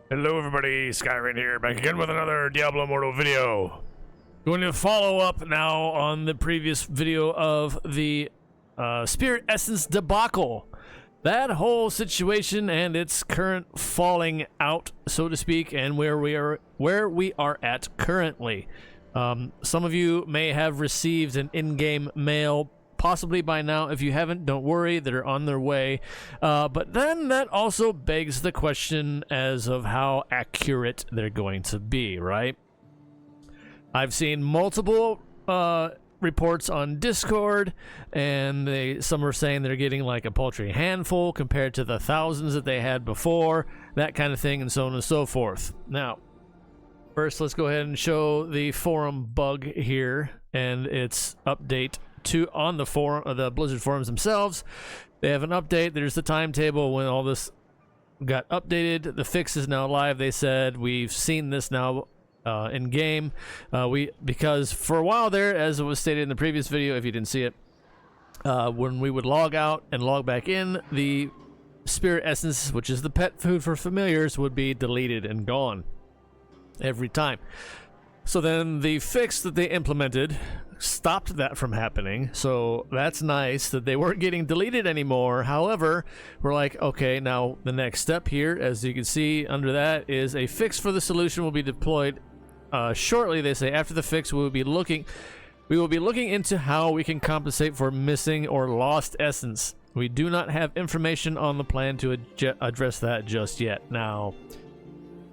Hello everybody, Skyrain here, back again with another Diablo Immortal video. Going to follow up now on the previous video of the Spirit Essence Debacle. That whole situation and its current falling out, so to speak, and where we are at currently. Some of you may have received an in-game mail possibly by now. If you haven't, don't worry, they're on their way. But then that also begs the question as of how accurate they're going to be, right? I've seen multiple reports on Discord, and some are saying they're getting like a paltry handful compared to the thousands that they had before, that kind of thing, and so on and so forth. Now, first, let's go ahead and show the forum bug here and its update on the forum, the Blizzard forums themselves. They have an update. There's the timetable when all this got updated. The fix is now live. They said we've seen this now in game. Because for a while there, as it was stated in the previous video, if you didn't see it, when we would log out and log back in, the Spirit Essence, which is the pet food for familiars, would be deleted and gone every time. So then the fix that they implemented stopped that from happening, so that's nice that they weren't getting deleted anymore. However, we're like, okay, now the next step here, as you can see under that, is a fix for the solution will be deployed shortly. They say after the fix we will be looking into how we can compensate for missing or lost essence. We do not have information on the plan to address that just yet. Now,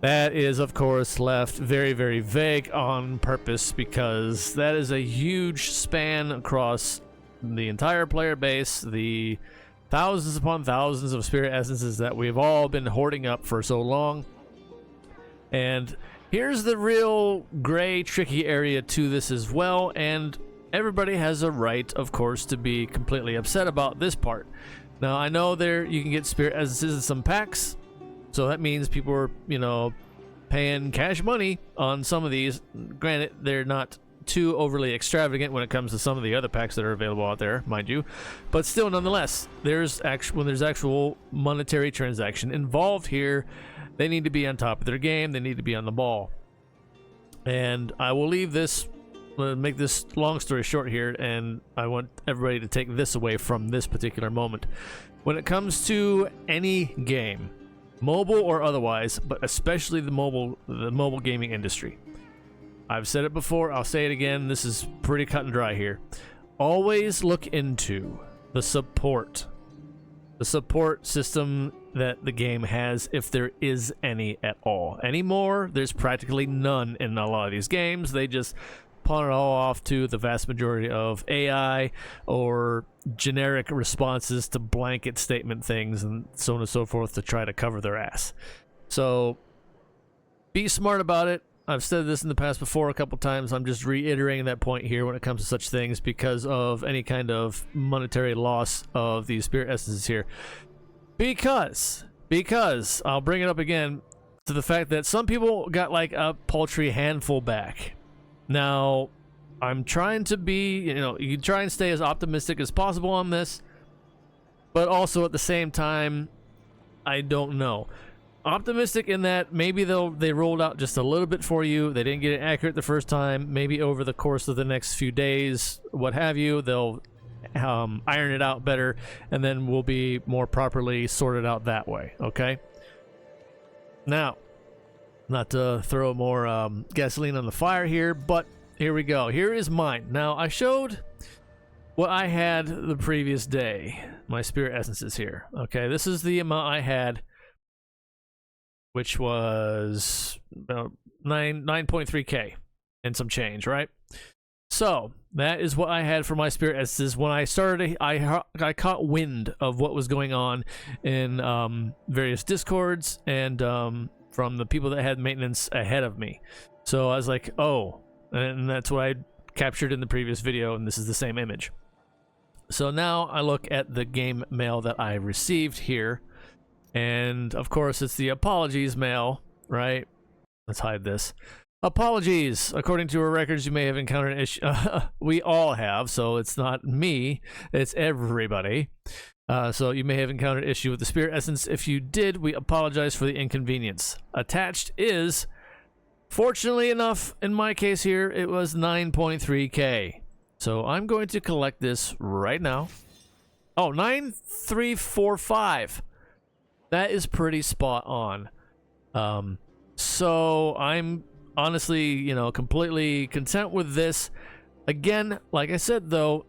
that is, of course, left very, very vague on purpose, because that is a huge span across the entire player base, the thousands upon thousands of Spirit Essences that we've all been hoarding up for so long. And here's the real gray, tricky area to this as well, and everybody has a right, of course, to be completely upset about this part. Now, I know you can get Spirit Essences in some packs, so that means people are, paying cash money on some of these. Granted, they're not too overly extravagant when it comes to some of the other packs that are available out there, mind you. But still, nonetheless, when there's actual monetary transaction involved here, they need to be on top of their game. They need to be on the ball. And I will leave this, make this long story short here, and I want everybody to take this away from this particular moment. When it comes to any game, mobile or otherwise, but especially the mobile gaming industry, I've said it before, I'll say it again, this is pretty cut and dry here. Always look into the support system that the game has, if there is any at all. Anymore, there's practically none in a lot of these games. They just pawn it all off to the vast majority of AI or generic responses to blanket statement things and so on and so forth to try to cover their ass. So be smart about it. I've said this in the past before a couple times. I'm just reiterating that point here when it comes to such things, because of any kind of monetary loss of these Spirit Essences here. Because I'll bring it up again to the fact that some people got like a paltry handful back. Now, I'm trying to be, you try and stay as optimistic as possible on this, but also at the same time, I don't know. Optimistic in that maybe they rolled out just a little bit for you. They didn't get it accurate the first time. Maybe over the course of the next few days, what have you, they'll iron it out better, and then we'll be more properly sorted out that way, okay? Now, not to throw more gasoline on the fire here, but here we go. Here is mine. Now, I showed what I had the previous day. My Spirit Essences here. Okay, this is the amount I had, which was about 9.3k and some change, right? So that is what I had for my Spirit Essences. When I started, I caught wind of what was going on in various Discords and from the people that had maintenance ahead of me. So I was like, oh, and that's what I captured in the previous video, and this is the same image. So now I look at the game mail that I received here, and of course it's the apologies mail, right? Let's hide this. Apologies. According to our records, you may have encountered an issue. We all have, so it's not me, it's everybody. So you may have encountered issue with the Spirit Essence. If you did, we apologize for the inconvenience. Attached is, fortunately enough, in my case here, it was 9.3K. So I'm going to collect this right now. Oh, 9,345. That is pretty spot on. So I'm honestly, you know, completely content with this. Again, like I said, though,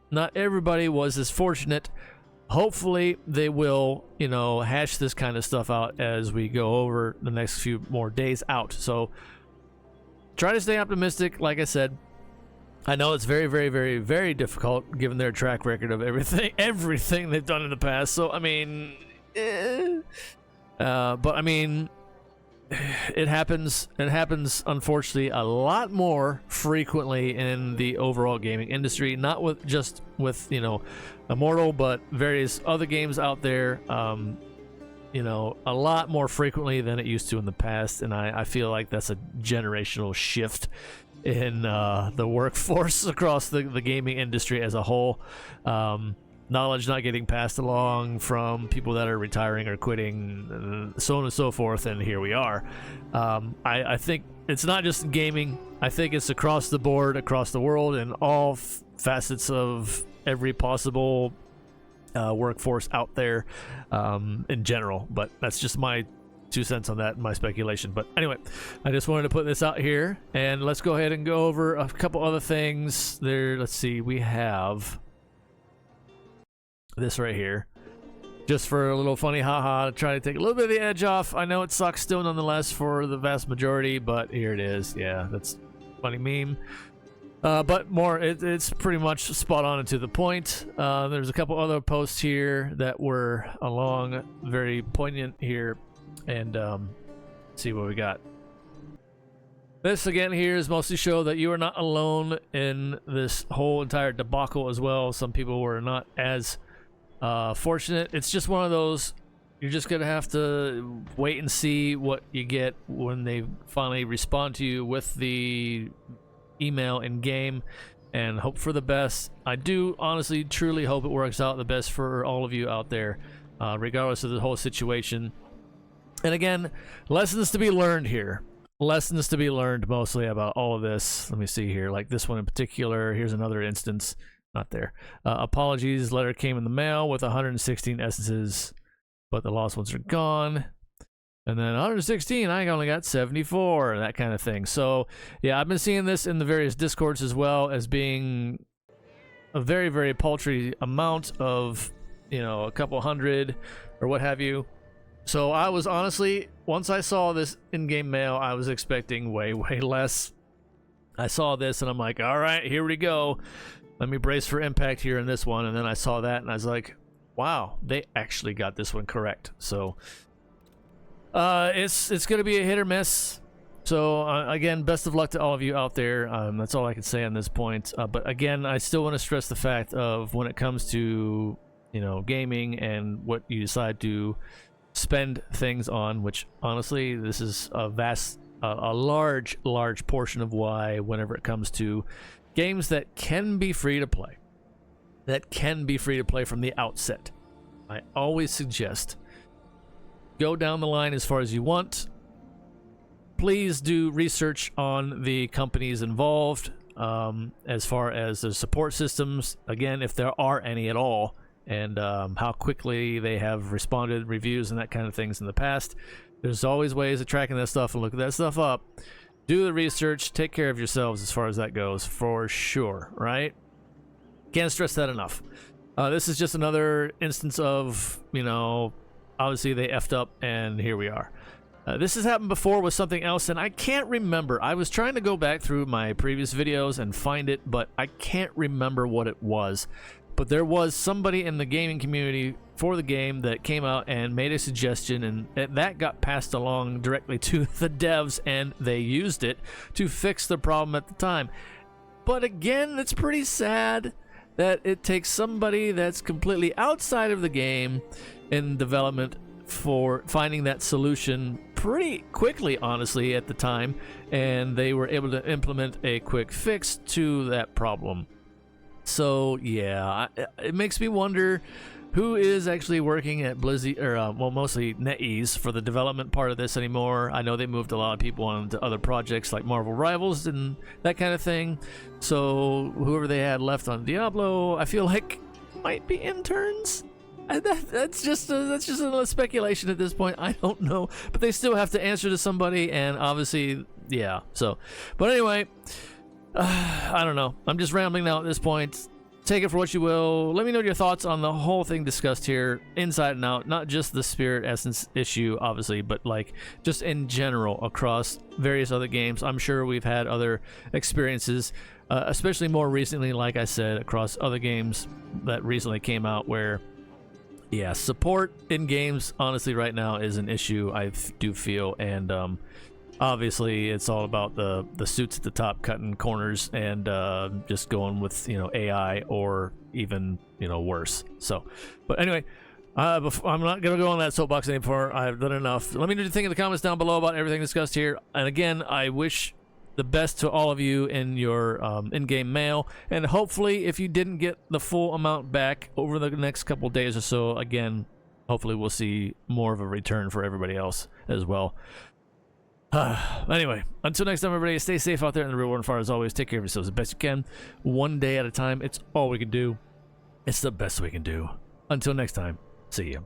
not everybody was as fortunate. Hopefully they will, you know, hash this kind of stuff out as we go over the next few more days out. So try to stay optimistic. Like I said, I know it's very, very, very, very difficult given their track record of everything they've done in the past. So I mean, but I mean, it happens. It happens, unfortunately, a lot more frequently in the overall gaming industry. Not with just with, you know, Immortal, but various other games out there. You know, a lot more frequently than it used to in the past, and I feel like that's a generational shift in the workforce across the gaming industry as a whole. Knowledge not getting passed along from people that are retiring or quitting, so on and so forth, and here we are. I think it's not just in gaming. I think it's across the board, across the world, in all facets of every possible workforce out there in general. But that's just my 2 cents on that, my speculation. But anyway, I just wanted to put this out here, and let's go ahead and go over a couple other things there. Let's see, we have this right here, just for a little funny haha to try to take a little bit of the edge off. I know it sucks still nonetheless for the vast majority, but here it is. Yeah, that's a funny meme. But more, it's pretty much spot on and to the point. There's a couple other posts here that were along very poignant here, and let's see what we got. This again here is mostly show that you are not alone in this whole entire debacle as well. Some people were not as fortunate. It's just one of those, you're just gonna have to wait and see what you get when they finally respond to you with the email in game, and hope for the best. I do honestly truly hope it works out the best for all of you out there, regardless of the whole situation. And again, lessons to be learned here. Lessons to be learned mostly about all of this. Let me see here, like this one in particular. Here's another instance. Not there. Apologies, letter came in the mail with 116 essences, but the lost ones are gone. And then 116, I only got 74, that kind of thing. So yeah, I've been seeing this in the various discords as well as being a very, very paltry amount of, you know, a couple hundred or what have you. So I was honestly, once I saw this in-game mail, I was expecting way, way less. I saw this and I'm like, all right, here we go. Let me brace for impact here in this one. And then I saw that and I was like, wow, they actually got this one correct. So it's going to be a hit or miss. So again, best of luck to all of you out there. That's all I can say on this point. But again, I still want to stress the fact of when it comes to, you know, gaming and what you decide to spend things on, which honestly, this is a large portion of why whenever it comes to games that can be free to play, from the outset, I always suggest go down the line as far as you want. Please do research on the companies involved, as far as the support systems, again, if there are any at all, and how quickly they have responded, reviews and that kind of things in the past. There's always ways of tracking that stuff and look that stuff up. Do the research, take care of yourselves as far as that goes, for sure, right? Can't stress that enough. This is just another instance of, you know, obviously they effed up and here we are. This has happened before with something else, and I can't remember. I was trying to go back through my previous videos and find it, but I can't remember what it was. But there was somebody in the gaming community for the game that came out and made a suggestion, and that got passed along directly to the devs, and they used it to fix the problem at the time. But again, it's pretty sad that it takes somebody that's completely outside of the game in development for finding that solution pretty quickly, honestly, at the time, and they were able to implement a quick fix to that problem. So yeah, it makes me wonder who is actually working at Blizzard, or well, mostly NetEase for the development part of this anymore. I know they moved a lot of people on to other projects like Marvel Rivals and that kind of thing. So whoever they had left on Diablo, I feel like might be interns. That's just a speculation at this point. I don't know, but they still have to answer to somebody, and obviously, yeah. So, but anyway, I don't know. I'm just rambling now at this point. Take it for what you will. Let me know your thoughts on the whole thing discussed here, inside and out. Not just the Spirit Essence issue, obviously, but like just in general across various other games. I'm sure we've had other experiences, especially more recently, like I said, across other games that recently came out where, yeah, support in games, honestly, right now is an issue, I do feel, and obviously it's all about the suits at the top cutting corners and just going with, you know, AI or even, you know, worse. So, but anyway, I'm not going to go on that soapbox anymore. I've done enough. Let me know what you think in the comments down below about everything discussed here. And again, I wish the best to all of you in your in-game mail, and hopefully if you didn't get the full amount back over the next couple days or so, again, hopefully we'll see more of a return for everybody else as well. Anyway, until next time, everybody, stay safe out there in the real world, and far as always, take care of yourselves the best you can, one day at a time. It's all we can do. It's the best we can do. Until next time, see ya.